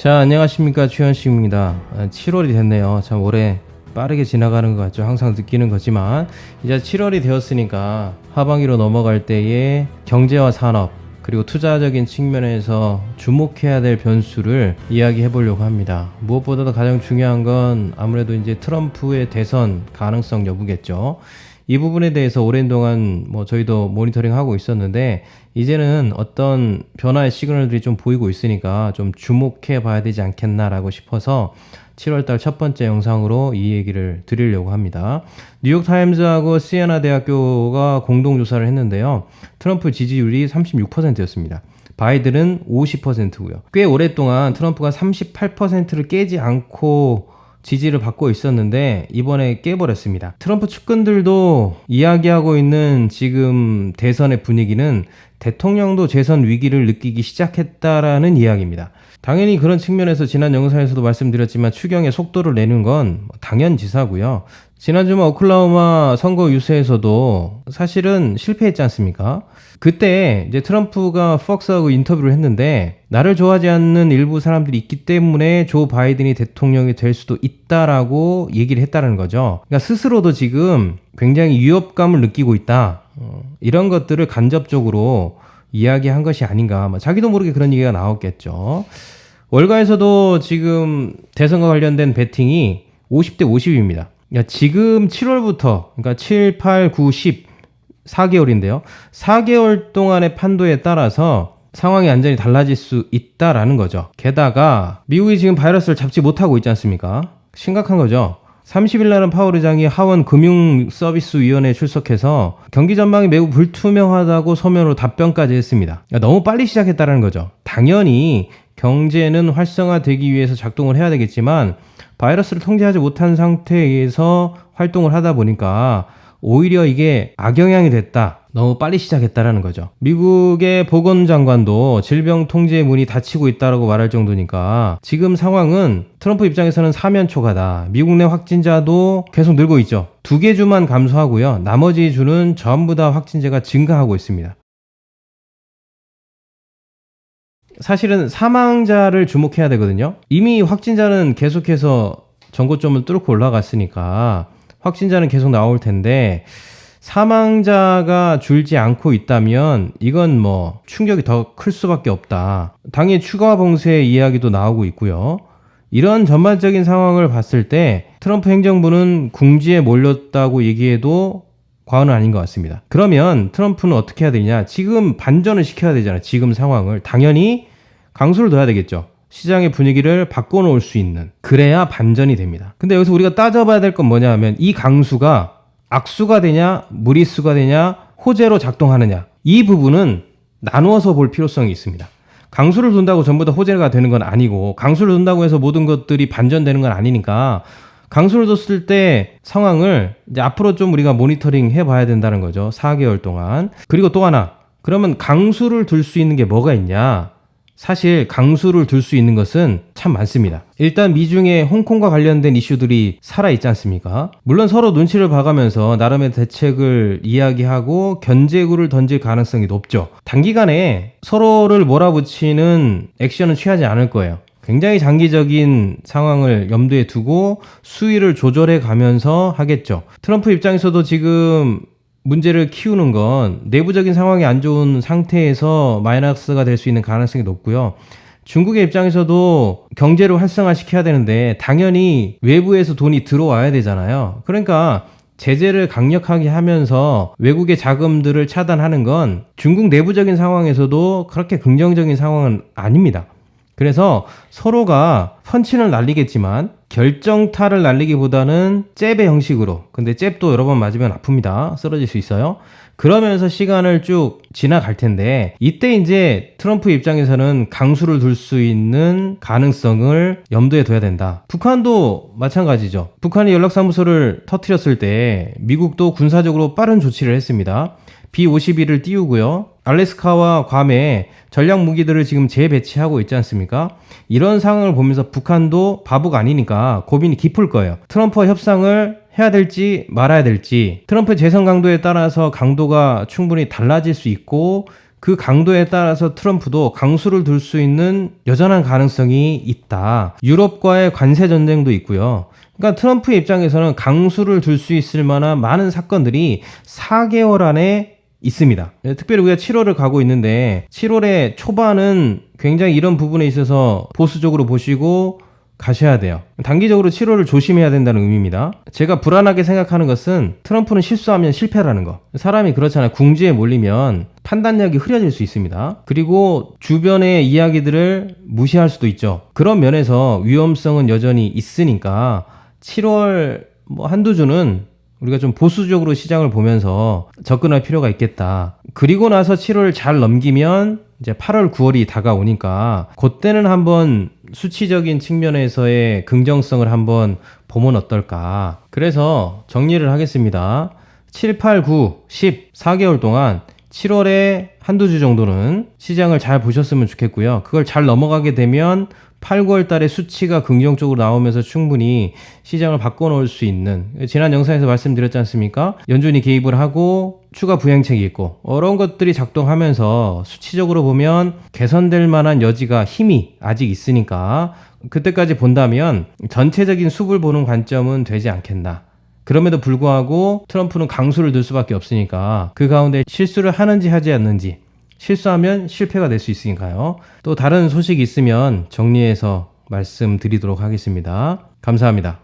자, 안녕하십니까, 최현식입니다. 7월이 됐네요. 참 올해 빠르게 지나가는 것 같죠. 항상 느끼는 거지만 이제 7월이 되었으니까 하반기로 넘어갈 때에 경제와 산업 그리고 투자적인 측면에서 주목해야 될 변수를 이야기해 보려고 합니다. 무엇보다도 가장 중요한 건 아무래도 이제 트럼프의 대선 가능성 여부겠죠. 이 부분에 대해서 오랜 동안 저희도 모니터링하고 있었는데 이제는 어떤 변화의 시그널들이 좀 보이고 있으니까 좀 주목해 봐야 되지 않겠나라고 싶어서 7월달 첫 번째 영상으로 이 얘기를 드리려고 합니다. 뉴욕타임즈하고 시에나 대학교가 공동조사를 했는데요. 트럼프 지지율이 36%였습니다. 바이든은 50%고요. 꽤 오랫동안 트럼프가 38%를 깨지 않고 지지를 받고 있었는데 이번에 깨버렸습니다. 트럼프 측근들도 이야기하고 있는 지금 대선의 분위기는 대통령도 재선 위기를 느끼기 시작했다라는 이야기입니다. 당연히 그런 측면에서 지난 영상에서도 말씀드렸지만 추경의 속도를 내는 건 당연지사고요. 지난 주말 오클라호마 선거 유세에서도 사실은 실패했지 않습니까? 그때 이제 트럼프가 폭스하고 인터뷰를 했는데 나를 좋아하지 않는 일부 사람들이 있기 때문에 조 바이든이 대통령이 될 수도 있다라고 얘기를 했다는 거죠. 그러니까 스스로도 지금 굉장히 위협감을 느끼고 있다. 이런 것들을 간접적으로 이야기한 것이 아닌가. 자기도 모르게 그런 얘기가 나왔겠죠. 월가에서도 지금 대선과 관련된 베팅이 50대 50입니다. 그러니까 지금 7월부터 그러니까 7, 8, 9, 10 4개월인데요. 4개월 동안의 판도에 따라서 상황이 완전히 달라질 수 있다라는 거죠. 게다가 미국이 지금 바이러스를 잡지 못하고 있지 않습니까? 심각한 거죠. 30일 날은 파월 의장이 하원 금융서비스위원회에 출석해서 경기 전망이 매우 불투명하다고 서면으로 답변까지 했습니다. 그러니까 너무 빨리 시작했다는 거죠. 당연히 경제는 활성화되기 위해서 작동을 해야 되겠지만 바이러스를 통제하지 못한 상태에서 활동을 하다 보니까 오히려 이게 악영향이 됐다. 너무 빨리 시작했다라는 거죠. 미국의 보건장관도 질병 통제의 문이 닫히고 있다라고 말할 정도니까 지금 상황은 트럼프 입장에서는 사면초가다. 미국 내 확진자도 계속 늘고 있죠. 2개 주만 감소하고요. 나머지 주는 전부 다 확진자가 증가하고 있습니다. 사실은 사망자를 주목해야 되거든요. 이미 확진자는 계속해서 전고점을 뚫고 올라갔으니까 확진자는 계속 나올 텐데 사망자가 줄지 않고 있다면 이건 충격이 더 클 수밖에 없다. 당일 추가 봉쇄 이야기도 나오고 있고요. 이런 전반적인 상황을 봤을 때 트럼프 행정부는 궁지에 몰렸다고 얘기해도 과언은 아닌 것 같습니다. 그러면 트럼프는 어떻게 해야 되냐? 지금 반전을 시켜야 되잖아요. 지금 상황을. 당연히 강수를 둬야 되겠죠. 시장의 분위기를 바꿔놓을 수 있는. 그래야 반전이 됩니다. 근데 여기서 우리가 따져봐야 될 건 뭐냐 하면 이 강수가 악수가 되냐 무리수가 되냐 호재로 작동하느냐 이 부분은 나누어서 볼 필요성이 있습니다. 강수를 둔다고 전부 다 호재가 되는 건 아니고 강수를 둔다고 해서 모든 것들이 반전되는 건 아니니까 강수를 뒀을 때 상황을 이제 앞으로 좀 우리가 모니터링 해봐야 된다는 거죠. 4개월 동안. 그리고 또 하나, 그러면 강수를 둘 수 있는 게 뭐가 있냐? 사실 강수를 둘 수 있는 것은 참 많습니다. 일단 미중에 홍콩과 관련된 이슈들이 살아있지 않습니까? 물론 서로 눈치를 봐가면서 나름의 대책을 이야기하고 견제구를 던질 가능성이 높죠. 단기간에 서로를 몰아붙이는 액션은 취하지 않을 거예요. 굉장히 장기적인 상황을 염두에 두고 수위를 조절해 가면서 하겠죠. 트럼프 입장에서도 지금 문제를 키우는 건 내부적인 상황이 안 좋은 상태에서 마이너스가 될 수 있는 가능성이 높고요. 중국의 입장에서도 경제를 활성화시켜야 되는데 당연히 외부에서 돈이 들어와야 되잖아요. 그러니까 제재를 강력하게 하면서 외국의 자금들을 차단하는 건 중국 내부적인 상황에서도 그렇게 긍정적인 상황은 아닙니다. 그래서 서로가 펀치는 날리겠지만 결정타를 날리기보다는 잽의 형식으로, 근데 잽도 여러 번 맞으면 아픕니다. 쓰러질 수 있어요. 그러면서 시간을 쭉 지나갈 텐데 이때 이제 트럼프 입장에서는 강수를 둘 수 있는 가능성을 염두에 둬야 된다. 북한도 마찬가지죠. 북한이 연락사무소를 터뜨렸을 때 미국도 군사적으로 빠른 조치를 했습니다. B-52를 띄우고요. 알래스카와 괌에 전략 무기들을 지금 재배치하고 있지 않습니까? 이런 상황을 보면서 북한도 바보가 아니니까 고민이 깊을 거예요. 트럼프와 협상을 해야 될지 말아야 될지 트럼프 재선 강도에 따라서 강도가 충분히 달라질 수 있고 그 강도에 따라서 트럼프도 강수를 둘 수 있는 여전한 가능성이 있다. 유럽과의 관세 전쟁도 있고요. 그러니까 트럼프 입장에서는 강수를 둘 수 있을 만한 많은 사건들이 4개월 안에 있습니다. 특별히 우리가 7월을 가고 있는데 7월의 초반은 굉장히 이런 부분에 있어서 보수적으로 보시고 가셔야 돼요. 단기적으로 7월을 조심해야 된다는 의미입니다. 제가 불안하게 생각하는 것은 트럼프는 실수하면 실패라는 거. 사람이 그렇잖아요. 궁지에 몰리면 판단력이 흐려질 수 있습니다. 그리고 주변의 이야기들을 무시할 수도 있죠. 그런 면에서 위험성은 여전히 있으니까 7월 한두 주는 우리가 좀 보수적으로 시장을 보면서 접근할 필요가 있겠다. 그리고 나서 7월을 잘 넘기면 이제 8월, 9월이 다가오니까 그때는 한번 수치적인 측면에서의 긍정성을 한번 보면 어떨까. 그래서 정리를 하겠습니다. 7, 8, 9, 10, 4개월 동안 7월에 한두 주 정도는 시장을 잘 보셨으면 좋겠고요. 그걸 잘 넘어가게 되면 8, 9월 달에 수치가 긍정적으로 나오면서 충분히 시장을 바꿔놓을 수 있는, 지난 영상에서 말씀드렸지 않습니까? 연준이 개입을 하고 추가 부양책이 있고 이런 것들이 작동하면서 수치적으로 보면 개선될 만한 여지가 힘이 아직 있으니까 그때까지 본다면 전체적인 숲을 보는 관점은 되지 않겠나. 그럼에도 불구하고 트럼프는 강수를 둘 수밖에 없으니까 그 가운데 실수를 하는지 하지 않는지, 실수하면 실패가 될 수 있으니까요. 또 다른 소식이 있으면 정리해서 말씀드리도록 하겠습니다. 감사합니다.